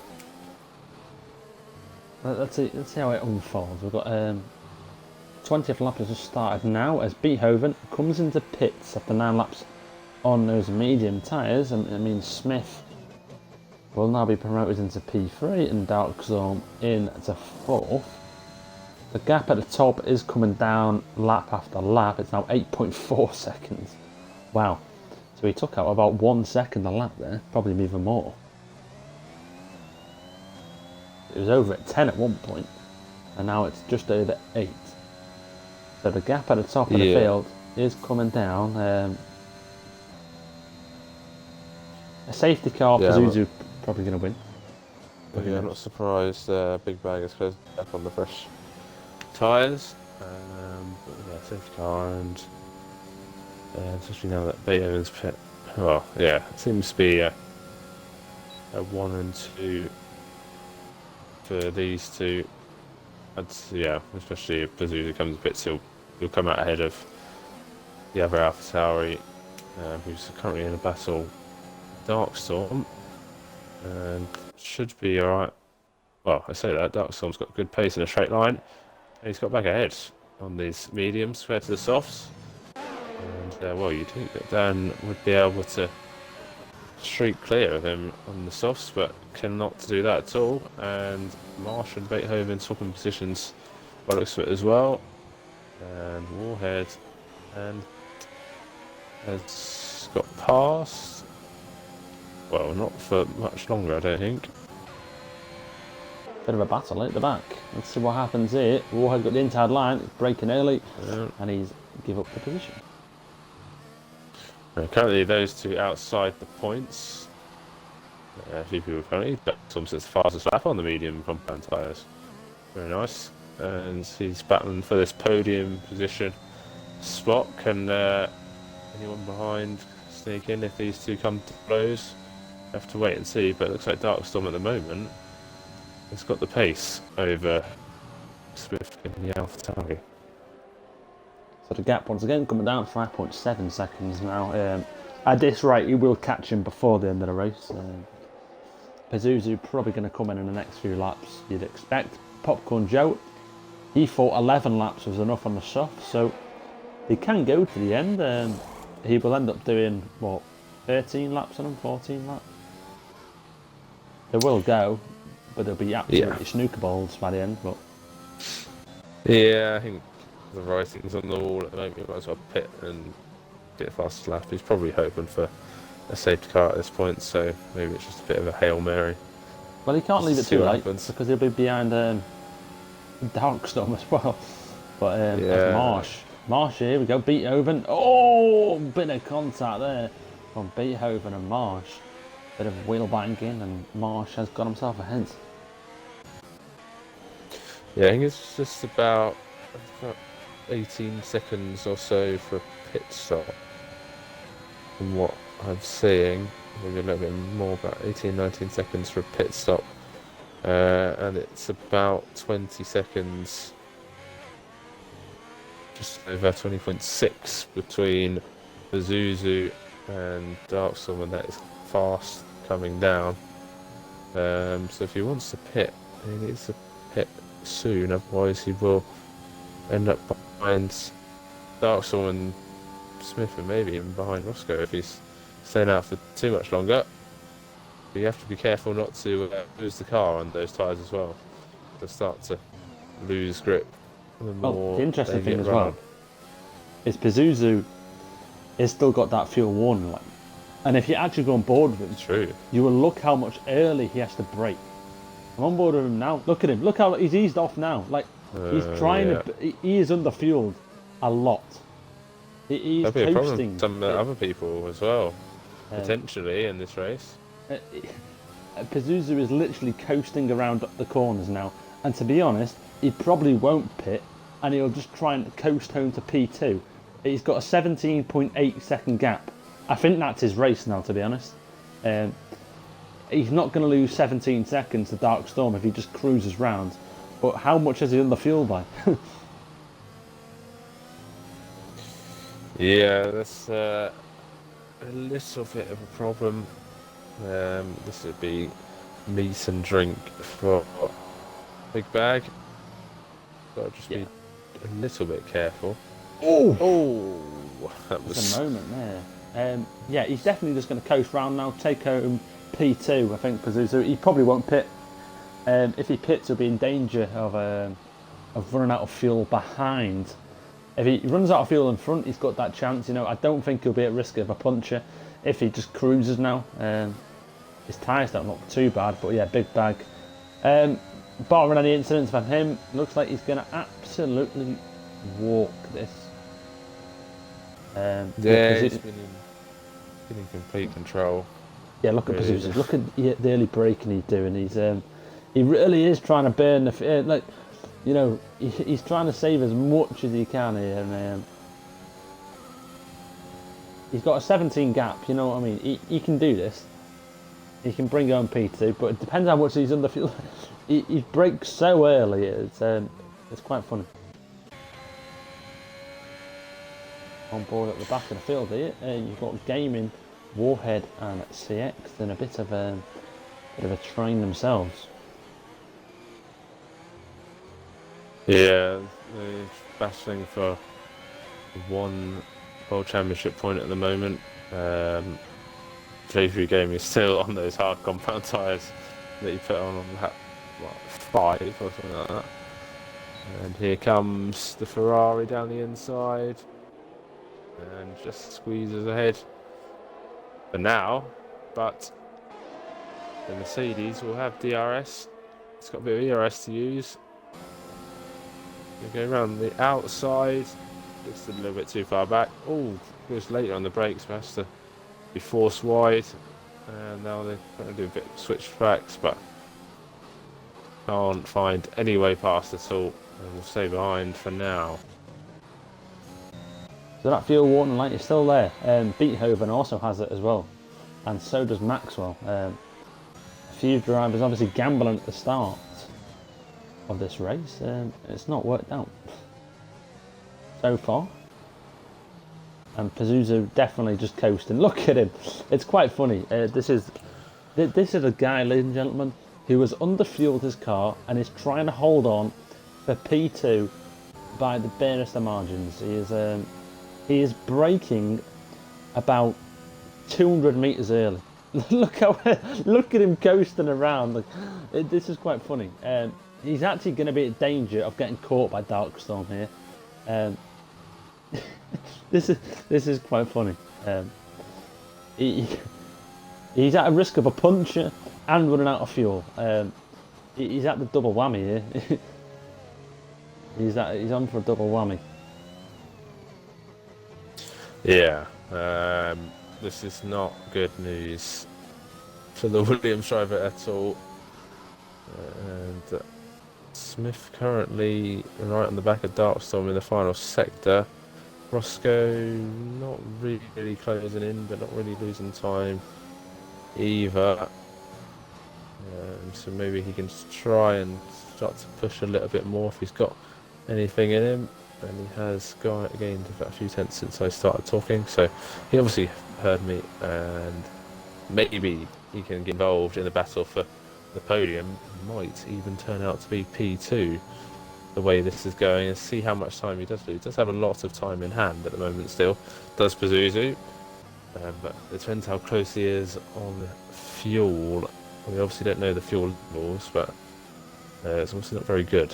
Let's see how it unfolds. We've got 20th lap has just started now as Beethoven comes into pits after 9 laps on those medium tyres. I mean, Smith will now be promoted into P3 and Darkstorm into 4th. The gap at the top is coming down lap after lap. It's now 8.4 seconds. Wow. So he took out about 1 second a lap there, probably even more. It was over at 10 at one point, and now it's just over 8. So the gap at the top of the field is coming down. A safety car, Pazuzu probably going to win. Yeah, I'm not surprised. Big Bag is closed up on the fresh tyres. But yeah, safety car, and especially now that Beethoven's pit. Well, yeah, it seems to be a 1 and 2 for these two. Yeah, especially if Pazuzu comes a bit, he'll come out ahead of the other AlphaTauri, who's currently in a battle, Darkstorm, and should be alright. Well, I say that, Darkstorm's got good pace in a straight line, and he's got back ahead on these mediums compared to the softs. And, well, you'd think that Dan would be able to streak clear of him on the softs, but cannot do that at all. And Marsh and Beethoven swapping positions by the looks of it as well. And Warhead and has got past. Well, not for much longer, I don't think. Bit of a battle at the back. Let's see what happens here. Warhead got the inside line, breaking early, and he's give up the position. Currently, those two outside the points. A few people currently. Thompson's the fastest lap on the medium compound tyres. Very nice. And he's battling for this podium position spot. Can anyone behind sneak in if these two come to blows? Have to wait and see, but it looks like Darkstorm at the moment has got the pace over Swift in the AlphaTauri. So the gap once again coming down 5.7 seconds now. At this rate, he will catch him before the end of the race. Pazuzu probably going to come in the next few laps, you'd expect. Popcorn Joe, he thought 11 laps was enough on the soft, so he can go to the end. He will end up doing, what, 13 laps on him, 14 laps? They will go, but they'll be absolutely snooker balls by the end. But yeah, I think the writing's on the wall at the moment. You might as well pit and get a fast lap. He's probably hoping for a safety car at this point, so maybe it's just a bit of a Hail Mary. Well, he can't leave it too late because he'll be behind Darkstorm as well. But Marsh, here we go, Beethoven. Oh, bit of contact there from Beethoven and Marsh. Bit of wheel banging, and Marsh has got himself ahead. Yeah, I think it's just about 18 seconds or so for a pit stop. From what I'm seeing, maybe a little bit more, about 18-19 seconds for a pit stop. And it's about 20 seconds, just over 20.6 between Pazuzu and Darkstorm, and that is fast coming down. So if he wants to pit, he needs to pit soon, otherwise he will end up behind Darkstorm and Smith, and maybe even behind Roscoe if he's staying out for too much longer. But you have to be careful not to lose the car on those tyres as well. They'll start to lose grip. The interesting thing as well is Pazuzu has still got that fuel warning light. And if you actually go on board with him, you will look how much early he has to brake. I'm on board with him now. Look at him. Look how he's eased off now. Like, he's trying to... He is underfueled a lot. He's That'd be coasting. a problem for some other people as well, potentially, in this race. Pazuzu is literally coasting around the corners now. And to be honest, he probably won't pit, and he'll just try and coast home to P2. He's got a 17.8 second gap. I think that's his race now, to be honest. He's not going to lose 17 seconds to Darkstorm if he just cruises round. But how much has he done the fuel by? Yeah, that's a little bit of a problem. This would be meat and drink for Big Bag. Got to just be a little bit careful. Oh, that was a moment there. Yeah, he's definitely just going to coast round now, take home P2, I think, because he probably won't pit. If he pits, he'll be in danger of running out of fuel behind. If he runs out of fuel in front, he's got that chance. You know, I don't think he'll be at risk of a puncture if he just cruises now. His tyres don't look too bad, but yeah, Big Bag. Barring any incidents from him, looks like he's going to absolutely walk this. He's been in complete control. Yeah, look at Pazuzu. Look at the early braking he's doing. He really is trying to burn the like, you know, he's trying to save as much as he can here, and he's got a 17 gap. You know what I mean? He can do this. He can bring home P2, but it depends how much he's under fuel. he brakes so early. It's quite funny. On board at the back of the field here, you've got Gaming, Warhead, and CX, and a bit of a train themselves. Yeah, they're battling for one World Championship point at the moment. J3 Gaming is still on those hard compound tyres that he put on lap 5 or something like that. And here comes the Ferrari down the inside. And just squeezes ahead for now, but the Mercedes will have DRS. It's got a bit of ERS to use. We go around the outside, just a little bit too far back. Oh, goes later on the brakes, but has to be forced wide. And now they're going to do a bit of switch tracks, but can't find any way past at all. And we'll stay behind for now. So that fuel warning light is still there. Beethoven also has it as well, and so does Maxwell. A few drivers obviously gambling at the start of this race. It's not worked out so far. And Pazuzu definitely just coasting. Look at him. It's quite funny. This is a guy, ladies and gentlemen, who has underfueled his car and is trying to hold on for P2 by the barest of margins. He is braking about 200 meters early. Look at him coasting around. This is quite funny. He's actually going to be in danger of getting caught by Darkstorm here. This is quite funny. He's at a risk of a puncture and running out of fuel. He's at the double whammy here. he's on for a double whammy. Yeah, this is not good news for the Williams driver at all. And Smith currently right on the back of Darkstorm in the final sector. Roscoe not really closing in, but not really losing time either. So maybe he can try and start to push a little bit more if he's got anything in him. And he has gained about a few tenths since I started talking. So he obviously heard me, and maybe he can get involved in the battle for the podium. Might even turn out to be P2 the way this is going, and see how much time he does lose. He does have a lot of time in hand at the moment still, does Pazuzu, but it depends how close he is on fuel. We obviously don't know the fuel levels, but it's obviously not very good.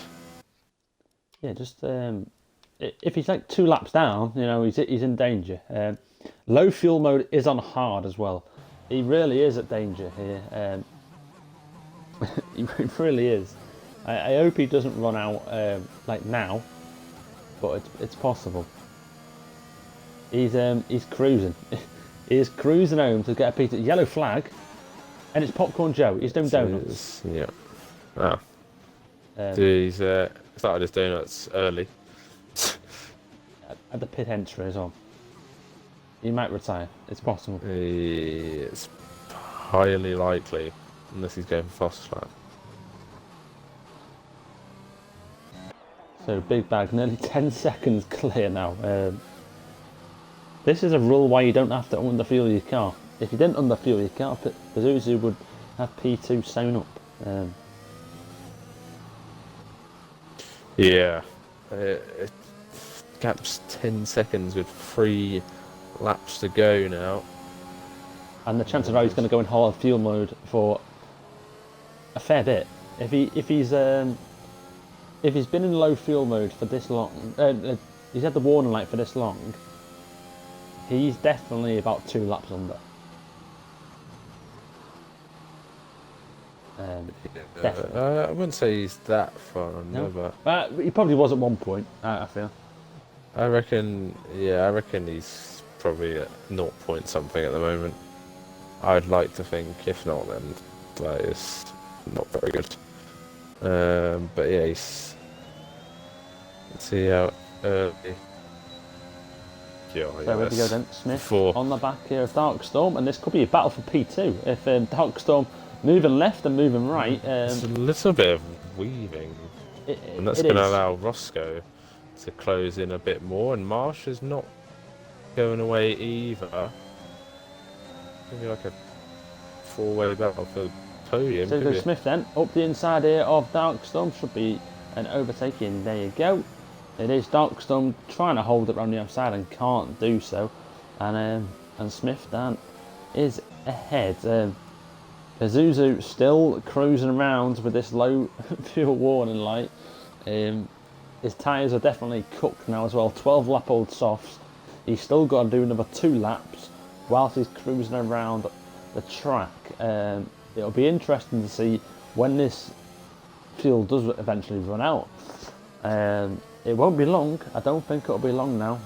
Yeah, just if he's like 2 laps down, you know, he's in danger. Low fuel mode is on hard as well. He really is at danger here. He really is. I hope he doesn't run out like now, but it's possible. He's cruising. He's cruising home to get a piece of yellow flag, and it's Popcorn Joe. He's doing donuts. Yeah. Oh. He's started his donuts early. At the pit entry as well. He might retire. It's possible. It's highly likely, unless he's going for fast lap. So Big Bag nearly 10 seconds clear now. This is a rule why you don't have to underfuel your car. If you didn't underfuel your car, Pazuzu would have P2 sewn up. Yeah, it gaps 10 seconds with 3 laps to go now. And the chances are he's going to go in hard fuel mode for a fair bit. If he's been in low fuel mode for this long, he's had the warning light for this long, he's definitely about 2 laps under. Definitely. I wouldn't say he's that far under, no? But he probably was at one point, I feel. I reckon he's probably at 0 point something at the moment. I'd like to think, if not, then that is not very good. But yeah, let's see how early. So where do we go then? Smith on the back here of Darkstorm, and this could be a battle for P2. If Darkstorm moving left and moving right. It's a little bit of weaving, and that's going to allow Roscoe to close in a bit more, and Marsh is not going away either. Maybe like a 4-way battle for the podium. So goes Smith then, up the inside here of Darkstorm, should be an overtaking. There you go. It is Darkstorm trying to hold it around the outside and can't do so, and Smith then is ahead. Pazuzu still cruising around with this low fuel warning light. His tyres are definitely cooked now as well. 12 lap old softs. He's still got to do another 2 laps whilst he's cruising around the track. It'll be interesting to see when this fuel does eventually run out. It won't be long. I don't think it'll be long now.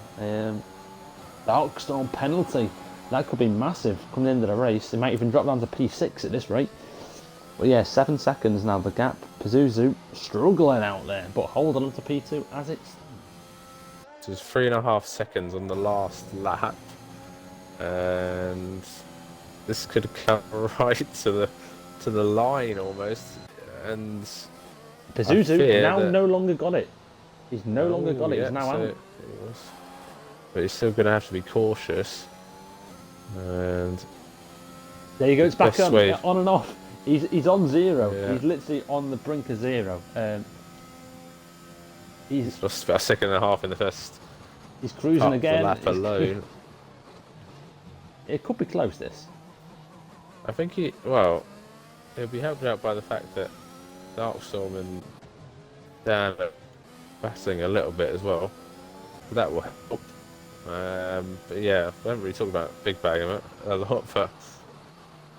Darkstorm penalty. That could be massive coming into the race. It might even drop down to P6 at this rate. But yeah, 7 seconds now the gap. Pazuzu struggling out there, but holding on to P2 as it stands. So it's 3.5 seconds on the last lap, and this could come right to the line almost. And Pazuzu now no longer got it. He's no longer got it. Yeah, He's now out. But he's still going to have to be cautious. And there you go. It's back on and off. He's on zero. Yeah. He's literally on the brink of zero. He's lost about a second and a half in the first. He's cruising again. The lap alone. It could be close. This. I think he'll be helped out by the fact that Darkstorm and Dan are battling a little bit as well. That will help. But yeah, we haven't really talked about Big Bag a lot, but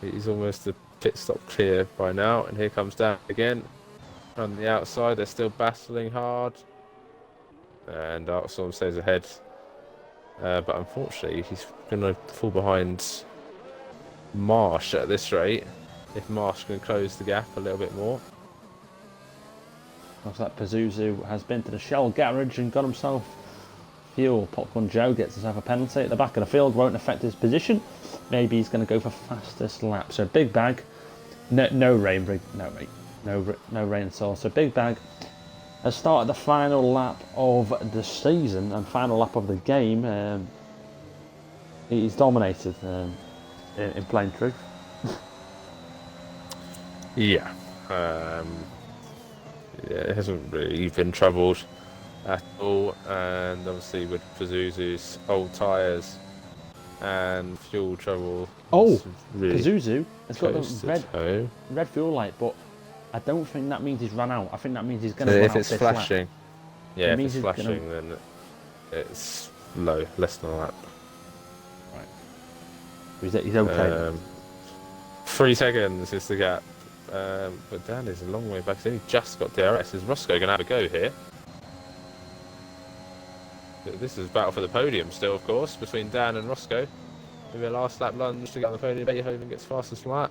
he's almost a pit stop clear by now. And here comes Dan again on the outside. They're still battling hard, and Darkstorm stays ahead. But unfortunately, he's going to fall behind Marsh at this rate. If Marsh can close the gap a little bit more. Looks like Pazuzu has been to the Shell garage and got himself fuel. Popcorn Joe gets himself a penalty at the back of the field. Won't affect his position. Maybe he's going to go for fastest lap. So Big Bag, no rain at all. So Big Bag has started the final lap of the season and final lap of the game. He's dominated in plain truth. Yeah. It hasn't really been troubled at all, and obviously with Pazuzu's old tyres and fuel trouble. Really Pazuzu has got the red fuel light, but I don't think that means he's run out. I think that means he's going to run out this lap. If it's flashing, if it's flashing, then it's low, less than a lap. Right. He's okay. 3 seconds is the gap. But Dan is a long way back. He's only just got DRS. Is Roscoe going to have a go here? This is a battle for the podium still, of course, between Dan and Roscoe. Maybe a last lap lunge to get on the podium. Beethoven gets fastest lap.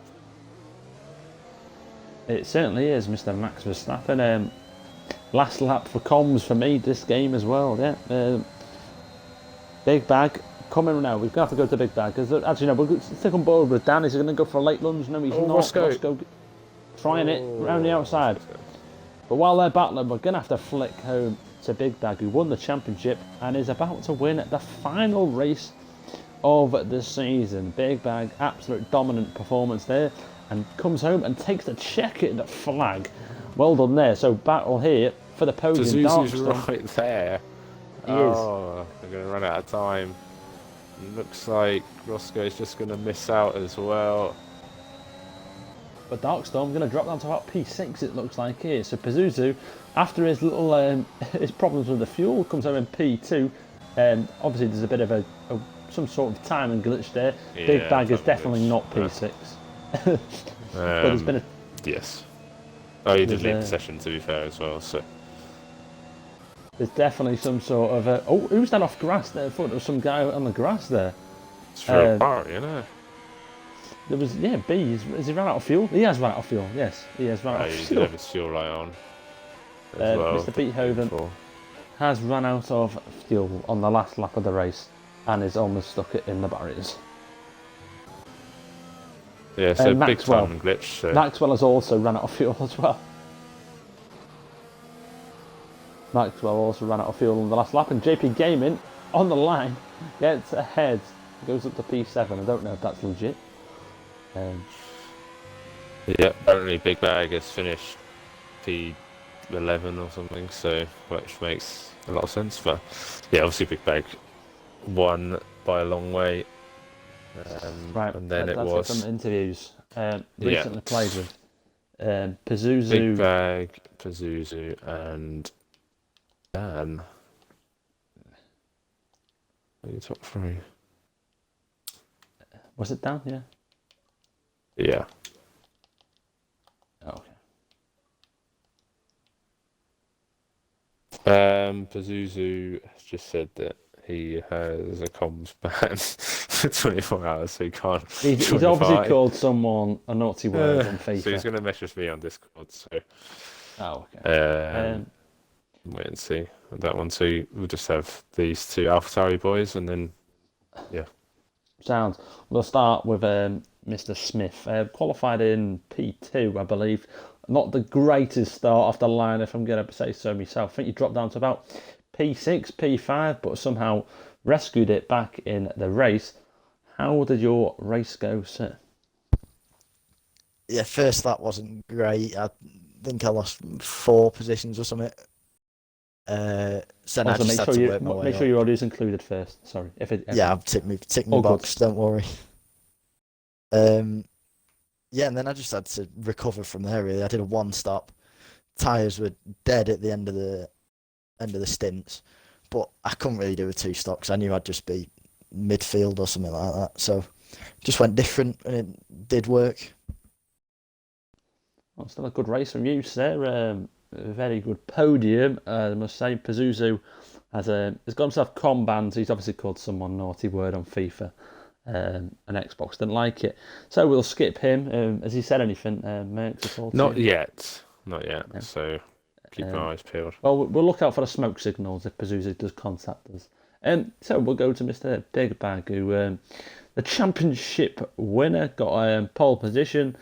It certainly is, Mr. Max Verstappen. Last lap for comms for me this game as well. Yeah. Big Bag coming now. We're going to have to go to Big Bag because, as you know, we'll stick on board with Dan. Is he going to go for a late lunge? No, he's not. Roscoe trying it round the outside. But while they're battling, we're going to have to flick home to Big Bag, who won the championship and is about to win the final race of the season. Big Bag, absolute dominant performance there, and comes home and takes the checkered flag. Well done there. So battle here for the podium. Pazuzu's right there. He is. They're going to run out of time. Looks like Roscoe's just going to miss out as well. But Darkstorm going to drop down to about P6, it looks like here. So Pazuzu, after his little his problems with the fuel, comes home in P2. Obviously, there's a bit of some sort of timing glitch there. Yeah, Big Bag is definitely not P6. But there's been a... Yes. Oh, he did leave the session, to be fair, as well. So there's definitely some sort of... who's that off grass there? I thought there was some guy on the grass there. It's for a bar, you know. There was, B. Has he run out of fuel? He has run out of fuel, yes. He has run out of fuel. He did have his fuel light on as well. Mr. Beethoven has run out of fuel on the last lap of the race and is almost stuck it in the barriers. Yeah, so big timing glitch. So. Maxwell has also run out of fuel as well. Maxwell also ran out of fuel on the last lap, and JP Gaming on the line gets ahead. Goes up to P7. I don't know if that's legit. Yeah, apparently Big Bag has finished P11 or something, so which makes a lot of sense. But yeah, obviously Big Bag won by a long way. Right, and then it was some interviews recently played with Pazuzu, Big Bag, Pazuzu, and Dan. Are you top three? Was it Dan? Yeah. Yeah. Oh, okay. Pazuzu just said that he has a comms ban for 24 hours, so he can't. He's obviously called someone a naughty word on FIFA. So he's going to message me on Discord. So. Oh, okay. Wait and see that one. So we'll just have these two AlphaTauri boys, and then yeah. Sounds. We'll start with Mr. Smith. Qualified in P2, I believe. Not the greatest start off the line, if I'm going to say so myself. I think you dropped down to about P6, P5, but somehow rescued it back in the race. How did your race go, sir? Yeah, first lap wasn't great. I think I lost 4 positions or something. So then I Also, just had to work my way make up. sure your audio's included first. Sorry. Yeah, I've ticked my All good. box, don't worry. Yeah, and then I just had to recover from there, really. I did a 1-stop. Tyres were dead at the end of the stints, but I couldn't really do a 2-stop because I knew I'd just be midfield or something like that. So just went different, and it did work. Well, still a good race from you, sir. A very good podium, I must say. Pazuzu has got himself com banned. He's obviously called someone naughty word on FIFA, and Xbox didn't like it. So we'll skip him. Has he said anything, Merckx, at all? Not yet. Yeah. So keep my eyes peeled. Well, we'll look out for the smoke signals if Pazuzu does contact us. So we'll go to Mr. Big Bag, who the championship winner, got a pole position.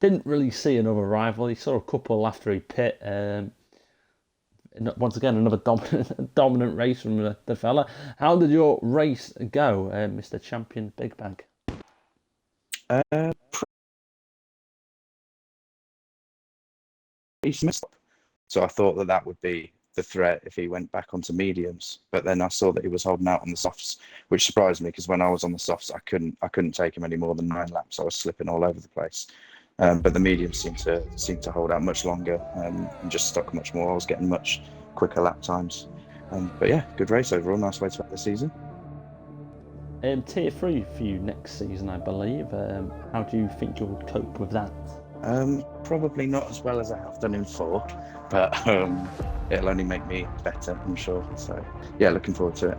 Didn't really see another rival. He saw a couple after he pit. Once again, another dominant race from the fella. How did your race go, Mr. Champion Big Bag? So I thought that would be the threat if he went back onto mediums. But then I saw that he was holding out on the softs, which surprised me because when I was on the softs, I couldn't take him any more than 9 laps. I was slipping all over the place. But the mediums seemed to hold out much longer and just stuck much more. I was getting much quicker lap times. But yeah, good race overall. Nice way to end the season. Tier 3 for you next season, I believe. How do you think you'll cope with that? Probably not as well as I have done in 4, but it'll only make me better, I'm sure. So yeah, looking forward to it.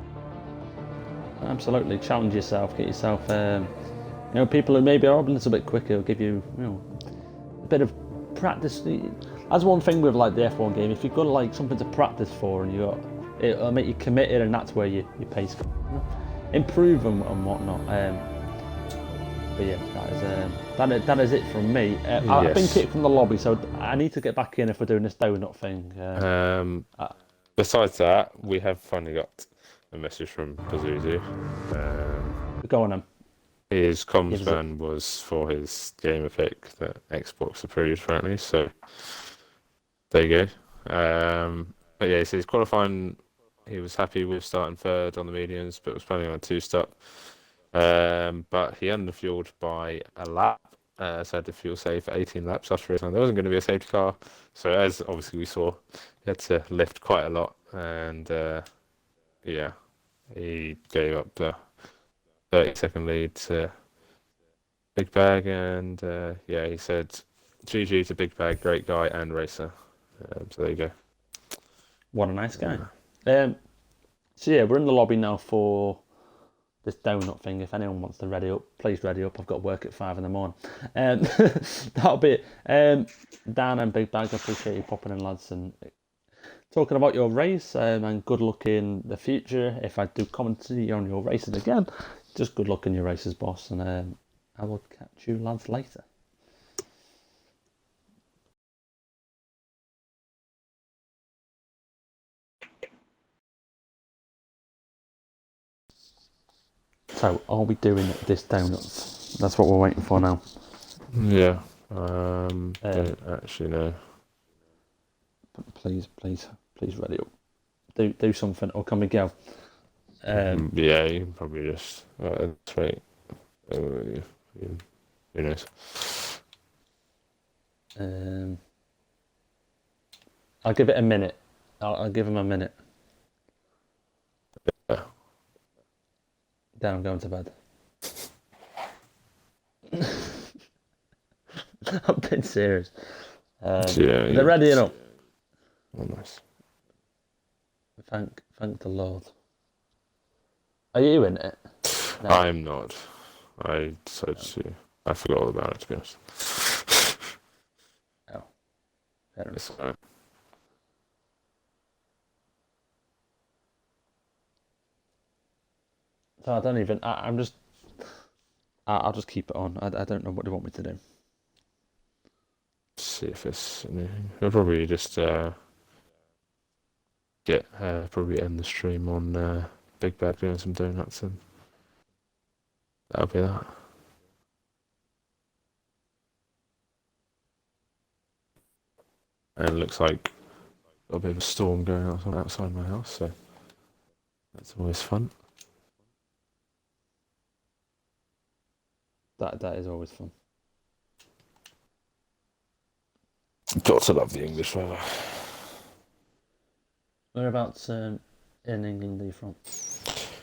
Absolutely, challenge yourself, get yourself. People who maybe are a little bit quicker will give you, a bit of practice. That's one thing with like the F1 game. If you've got like something to practice for, and it'll make you committed, and that's where your pace can improve and whatnot. But yeah, that is it from me. I've been kicked from the lobby, so I need to get back in if we're doing this donut thing. Besides that, we have finally got a message from Pazuzu. Go on then. His comms ban was for his game effect that Xbox approved, apparently. So there you go. But yeah, so he's qualifying. He was happy with starting 3rd on the mediums, but was planning on a 2-stop. But he underfueled by a lap, so had to fuel save for 18 laps after his time. There wasn't going to be a safety car, so as obviously we saw, he had to lift quite a lot, and yeah, he gave up the 30-second lead to Big Bag, and yeah, he said GG to Big Bag, great guy and racer. So there you go. What a nice guy. So yeah, we're in the lobby now for this donut thing. If anyone wants to ready up, please ready up. I've got work at 5 in the morning. That'll be it. Dan and Big Bag, I appreciate you popping in, lads, and talking about your race, and good luck in the future. If I do comment on your races again, just good luck in your races, boss, and I will catch you lads later. So, are we doing this donuts? That's what we're waiting for now. Yeah. Don't actually know. Please ready up. Do something, or can we go? Yeah, you can probably just wait. Who knows? I'll give it a minute. I'll give him a minute. Yeah. Then I'm going to bed. I'm being serious. They're readying up. Oh, nice. Thank the Lord. Are you in it? No. I'm not. I decided to. I forgot all about it, to be honest. Oh, fair enough. So I don't even. I'm just. I'll just keep it on. I don't know what they want me to do. See if it's anything. I'll probably just probably end the stream on Big Bad doing some donuts, and that'll be that. And it looks like a bit of a storm going on outside my house, so that's always fun. That is always fun. Got to love the English weather. Whereabouts in England are you from?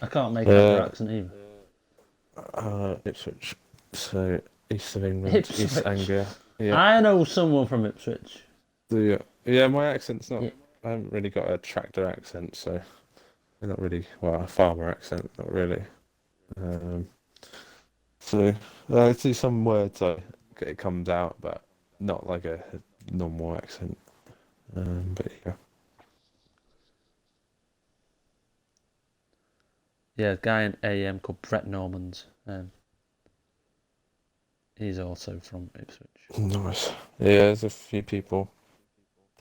I can't make out your accent either. Ipswich. So east of England, East Anglia. Yeah. I know someone from Ipswich. Yeah, my accent's not. Yeah. I haven't really got a tractor accent, so not really. Well, a farmer accent, not really. So I see some words it comes out, but not like a normal accent. But yeah. Yeah, a guy in AM called Brett Normans. He's also from Ipswich. Nice. Yeah, there's a few people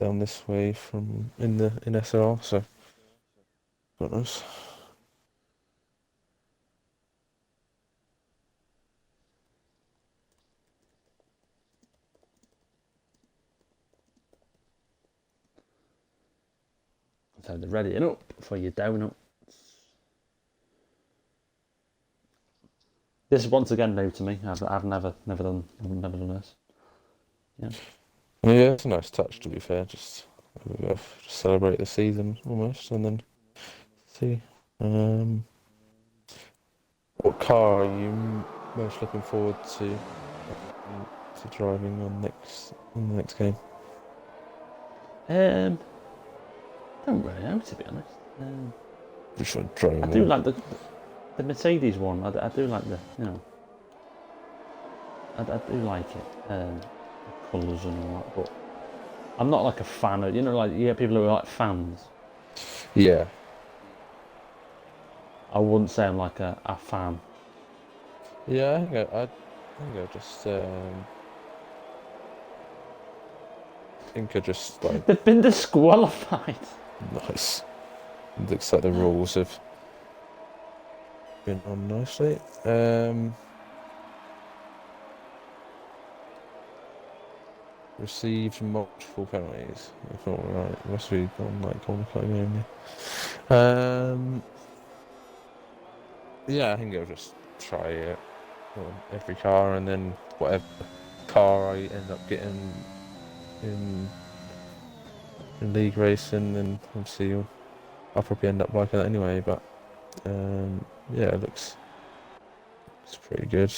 down this way from in SLR, so quite nice. So they're readying up for your donuts. This is once again new to me. I've never done this. Yeah. Yeah, it's a nice touch, to be fair. Just celebrate the season almost, and then see. What car are you most looking forward to driving on the next game? Don't really know, to be honest. Just driving. I do like the Mercedes one. I do like the, I do like it. The colours and all that, but I'm not like a fan of, like you get people who are like fans. Yeah. I wouldn't say I'm like a fan. Yeah, I think I just like. They've been disqualified. Nice. It looks like the rules have been on nicely. Received multiple penalties. I thought, right, must be on like corner cutting only. Yeah, I think I'll just try it on every car, and then whatever car I end up getting in league racing, and obviously I'll probably end up liking that anyway. But yeah, it's pretty good.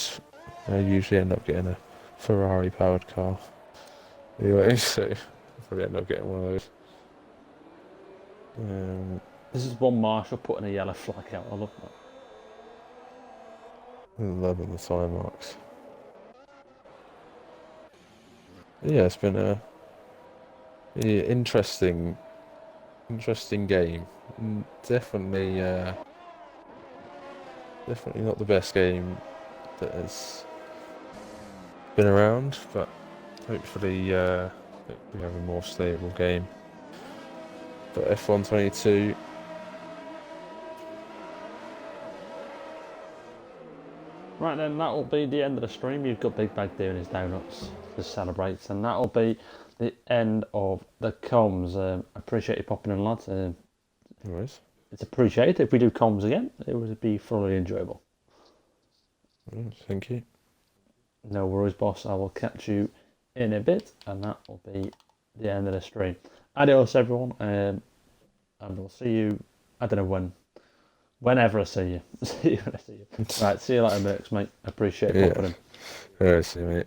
I usually end up getting a Ferrari powered car anyway, so I'll probably end up getting one of those. This is one Marshall putting a yellow flag out. I love that. Loving the sign marks. Yeah, it's been a interesting game. Definitely not the best game that has been around, but hopefully we have a more stable game. But F1 22. Right then, that will be the end of the stream. You've got Big Bag doing his donuts to celebrate, and that will be the end of the comms. I appreciate you popping in, lads. Anyways. It's appreciated. If we do comms again, it would be thoroughly enjoyable. Thank you. No worries, boss. I will catch you in a bit, and that will be the end of the stream. Adios, everyone, and we'll see you. I don't know when. Whenever I see you. See you when I see you. Right, see you later, Mercs, mate. Appreciate it. Yeah. See you, mate.